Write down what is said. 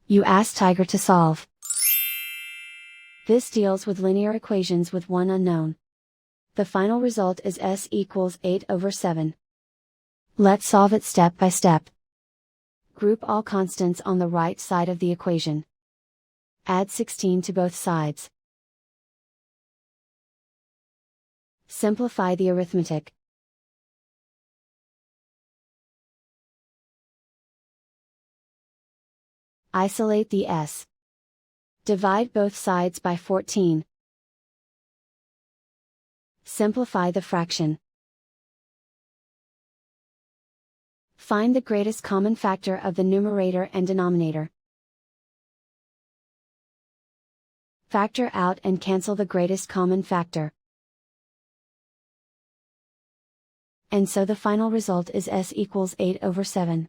You ask Tiger to solve. This deals with linear equations with one unknown. The final result is s equals 8/7. Let's solve it step by step. Group all constants on the right side of the equation. Add 16 to both sides. Simplify the arithmetic. Isolate the s. Divide both sides by 14. Simplify the fraction. Find the greatest common factor of the numerator and denominator. Factor out and cancel the greatest common factor. And so the final result is s equals 8/7.